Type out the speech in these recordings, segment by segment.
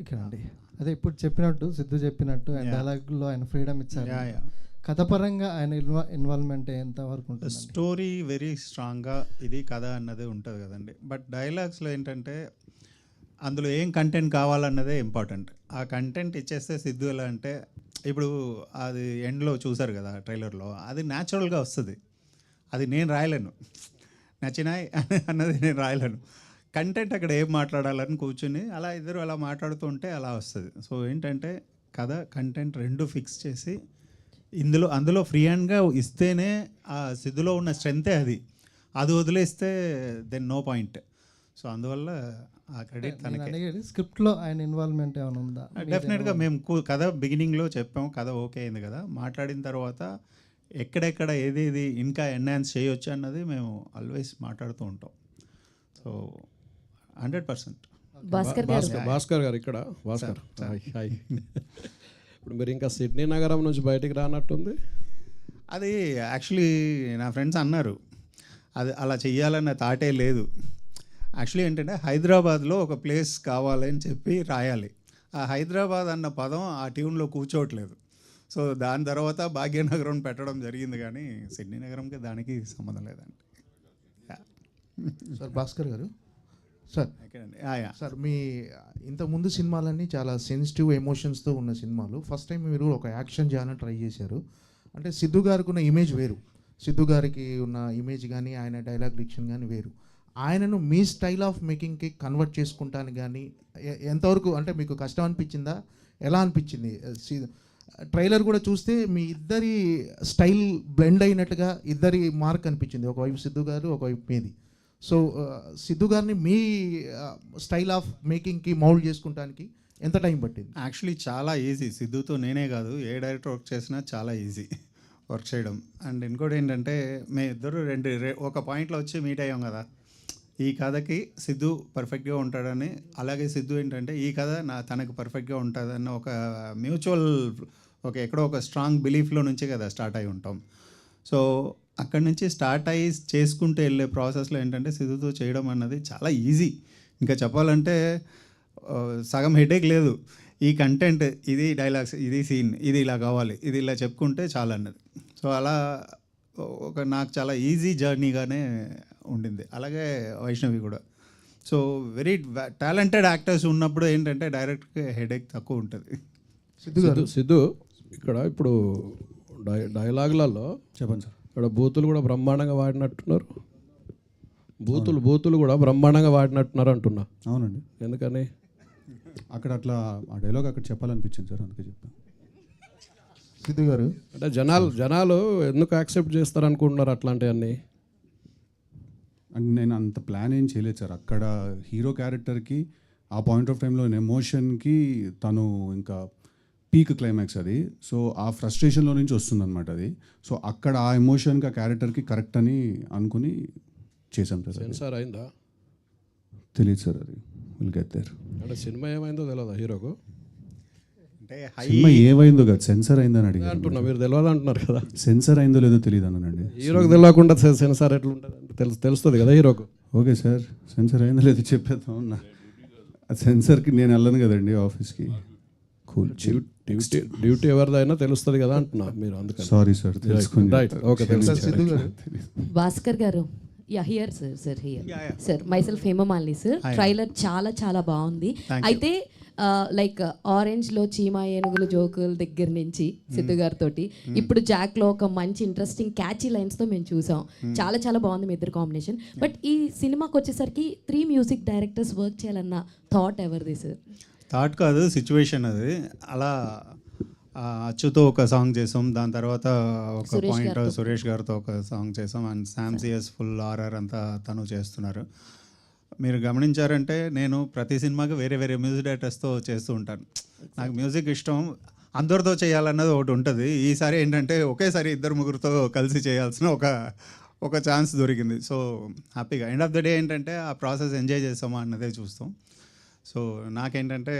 ఇక్కడ అండి అదే ఇప్పుడు చెప్పినట్టు సిద్ధు చెప్పినట్టు ఆయన డైలాగ్లో ఆయన ఫ్రీడమ్ ఇచ్చారు. కథపరంగా ఆయన ఇన్వాల్వ్మెంట్ ఎంత వరకు ఉంటుంది? స్టోరీ వెరీ స్ట్రాంగ్గా ఇది కథ అన్నది ఉంటుంది కదండి. బట్ డైలాగ్స్లో ఏంటంటే అందులో ఏం కంటెంట్ కావాలన్నదే ఇంపార్టెంట్. ఆ కంటెంట్ ఇచ్చేస్తే సిద్ధు ఎలా అంటే ఇప్పుడు అది ఎండ్లో చూసారు కదా ట్రైలర్లో, అది న్యాచురల్గా వస్తుంది. అది నేను రాయలేను, నచ్చినాయి అన్నది నేను రాయలేను. కంటెంట్ అక్కడ ఏం మాట్లాడాలని కూర్చుని అలా ఇద్దరు అలా మాట్లాడుతూ ఉంటే అలా వస్తుంది. సో ఏంటంటే కథ కంటెంట్ రెండు ఫిక్స్ చేసి అందులో ఫ్రీ హ్యాండ్గా ఇస్తేనే ఆ సిద్ధులో ఉన్న స్ట్రెంతే అది వదిలేస్తే దెన్ నో పాయింట్. సో అందువల్ల ఆ క్రెడిట్ తనకి. స్క్రిప్ట్లో ఆయన ఇన్వాల్వ్మెంట్ ఏమైనా ఉందా? డెఫినెట్గా మేము కథ బిగినింగ్లో చెప్పాము, కథ ఓకే అయింది కదా, మాట్లాడిన తర్వాత ఎక్కడెక్కడ ఏదేది ఇంకా ఎన్హాన్స్ చేయొచ్చు అన్నది మేము ఆల్వేస్ మాట్లాడుతూ ఉంటాం. సో 100%. భాస్కర్ గారు ఇక్కడ. భాస్కర్ హాయ్. ఇప్పుడు మీరు ఇంకా సిడ్నీ నగరం నుంచి బయటికి రానట్టుంది. అది యాక్చువల్లీ నా ఫ్రెండ్స్ అన్నారు, అది అలా చెయ్యాలన్న థాటే లేదు. యాక్చువల్లీ ఏంటంటే హైదరాబాద్లో ఒక ప్లేస్ కావాలని చెప్పి రాయాలి. ఆ హైదరాబాద్ అన్న పదం ఆ ట్యూన్లో కూర్చోవట్లేదు. సో దాని తర్వాత భాగ్యనగరం పెట్టడం జరిగింది, కానీ సిడ్నీ నగరంకి దానికి సంబంధం లేదండి. సార్ భాస్కర్ గారు, సార్ మీ ఇంతకుముందు సినిమాలన్నీ చాలా సెన్సిటివ్ ఎమోషన్స్తో ఉన్న సినిమాలు. ఫస్ట్ టైం మీరు ఒక యాక్షన్ జానర్ ట్రై చేశారు. అంటే సిద్ధు గారికి ఉన్న ఇమేజ్ వేరు, సిద్ధు గారికి ఉన్న ఇమేజ్ కానీ ఆయన డైలాగ్ డిక్షన్ కానీ వేరు. ఆయనను మీ స్టైల్ ఆఫ్ మేకింగ్కి కన్వర్ట్ చేసుకుంటానికి కానీ ఎంతవరకు అంటే మీకు కష్టం అనిపించిందా, ఎలా అనిపించింది? ట్రైలర్ కూడా చూస్తే మీ ఇద్దరి స్టైల్ బ్లెండ్ అయినట్టుగా ఇద్దరి మార్క్ అనిపించింది, ఒకవైపు సిద్ధు గారు ఒకవైపు మీది. సో సిద్ధు గారిని మీ స్టైల్ ఆఫ్ మేకింగ్కి మౌల్డ్ చేసుకుంటానికి ఎంత టైం పట్టింది? యాక్చువల్లీ చాలా ఈజీ. సిద్ధుతో నేనే కాదు, ఏ డైరెక్టర్ వర్క్ చేసినా చాలా ఈజీ వర్క్ చేయడం. అండ్ ఇంకోటి ఏంటంటే మేము ఇద్దరు ఒక పాయింట్లో వచ్చి మీట్ అయ్యాం కదా, ఈ కథకి సిద్ధు పర్ఫెక్ట్గా ఉంటాడని, అలాగే సిద్ధు ఏంటంటే ఈ కథ తనకు పర్ఫెక్ట్గా ఉంటుందన్న ఒక మ్యూచువల్ ఎక్కడో ఒక స్ట్రాంగ్ బిలీఫ్లో నుంచి కదా స్టార్ట్ అయి ఉంటాం. సో అక్కడి నుంచి స్టార్ట్ అయ్యి చేసుకుంటూ వెళ్ళే ప్రాసెస్లో ఏంటంటే సిద్ధుతో చేయడం అన్నది చాలా ఈజీ. ఇంకా చెప్పాలంటే సగం హెడేక్ లేదు. ఈ కంటెంట్, ఇది డైలాగ్స్, ఇది సీన్, ఇది ఇలా కావాలి, ఇది ఇలా చెప్పుకుంటే చాలా అన్నది. సో అలా నాకు చాలా ఈజీ జర్నీగానే ఉండింది. అలాగే వైష్ణవి కూడా. సో వెరీ టాలెంటెడ్ యాక్టర్స్ ఉన్నప్పుడు ఏంటంటే డైరెక్ట్గా హెడేక్ తక్కువ ఉంటుంది. సిద్ధు ఇక్కడ ఇప్పుడు డైలాగులలో చెప్పండి సార్, ఇక్కడ బూతులు కూడా బ్రహ్మాండంగా వాడినట్టున్నారు. బూతులు కూడా బ్రహ్మాండంగా వాడినట్టున్నారు అంటున్నా. అవునండి. ఎందుకని అక్కడ అట్లా ఆ డైలాగ్ అక్కడ చెప్పాలనిపించింది సార్, అందుకే చెప్పాను. సిద్ధు గారు అంటే జనాలు ఎందుకు యాక్సెప్ట్ చేస్తారు అనుకుంటున్నారు అట్లాంటివన్నీ? అండ్ నేను అంత ప్లాన్ ఏం చేయలేదు సార్. అక్కడ హీరో క్యారెక్టర్కి ఆ పాయింట్ ఆఫ్ టైంలో ఎమోషన్కి తను ఇంకా పీక్ క్లైమాక్స్ అది. సో ఆ ఫ్రస్ట్రేషన్లో నుంచి వస్తుందన్నమాట అది. సో అక్కడ ఆ ఎమోషన్కి ఆ క్యారెక్టర్కి కరెక్ట్ అని అనుకుని చేసాం సార్. సెన్సార్ అయిందా తెలియదు సార్, అది విల్ గెట్ దేర్. అంటే సినిమా ఏమైందో తెలియదా హీరోకు? అంటే సినిమా ఏమైందో కదా, సెన్సార్ అయిందని అడిగి అంటున్నా. మీరు తెలియదు అంటున్నారు కదా. సెన్సార్ అయిందో లేదో తెలియదు అన్నానండి. హీరోకి తెలియకుండా సెన్సార్ ఎట్లా ఉంటుంది అంటే తెలుస్తుంది కదా హీరోకు. ఓకే సార్, సెన్సార్ అయిందో లేదో చెప్పేద్దాం. ఆ సెన్సార్కి నేను వెళ్ళను కదండి ఆఫీస్కి. కూల్, డ్యూటీ ఎవరిదైనా తెలుస్తుంది కదా అంటున్నా. మీరు అందుకని సారీ సార్, తెలుసుకుని. Right, okay. Siddhu garu, Bhaskar garu, here sir sir myself Hemamalini sir. Trailer చాలా చాలా బాగుంది. అయితే లైక్ ఆరెంజ్లో చీమా ఏనుగులు జోకుల దగ్గర నుంచి సిద్ధు గారితో ఇప్పుడు జాక్లో ఒక మంచి ఇంట్రెస్టింగ్ క్యాచీ లైన్స్తో మేము చూసాం. చాలా చాలా బాగుంది మీ ఇద్దరు కాంబినేషన్. బట్ ఈ సినిమాకి వచ్చేసరికి 3 మ్యూజిక్ డైరెక్టర్స్ వర్క్ చేయాలన్న థాట్ ఎవరిది సార్? థాట్ కాదు, సిచ్యువేషన్ అది. అలా అచ్చుతో ఒక సాంగ్ చేసాం, దాని తర్వాత ఒక పాయింట్ సురేష్ గారితో ఒక సాంగ్ చేసాం, అండ్ శామ్సియస్ ఫుల్ ఆర్ఆర్ అంతా తను చేస్తున్నారు. మీరు గమనించారంటే నేను ప్రతి సినిమాకి వేరే వేరే మ్యూజిక్ డైరెక్టర్స్తో చేస్తూ ఉంటాను. నాకు మ్యూజిక్ ఇష్టం, అందరితో చేయాలన్నది ఒకటి ఉంటుంది. ఈసారి ఏంటంటే ఒకేసారి 2-3 కలిసి చేయాల్సిన ఒక ఛాన్స్ దొరికింది. సో హ్యాపీగా ఎండ్ ఆఫ్ ద డే ఏంటంటే ఆ ప్రాసెస్ ఎంజాయ్ చేస్తామా అన్నదే చూస్తాం. సో నాకేంటంటే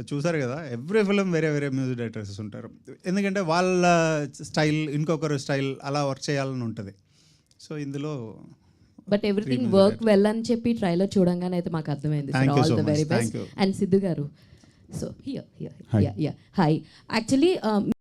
చూసారు కదా, ఎవ్రీ ఫిలిం వేరే వేరే మ్యూజిక్ డైరెక్టర్స్ ఉంటారు. ఎందుకంటే వాళ్ళ స్టైల్ ఇంకొకరు స్టైల్ అలా వర్క్ చేయాలని ఉంటుంది. సో ఇందులో బట్ ఎవ్రీథింగ్ వర్క్ వెల్ అని చెప్పి ట్రైలర్ చూడంగానే అయితే మాకు అర్థమైంది Thank sir. you all so the much. Very Thank best. you. And Siddhu గారు, సో హియర్ హాయ్ యాక్చువల్లీ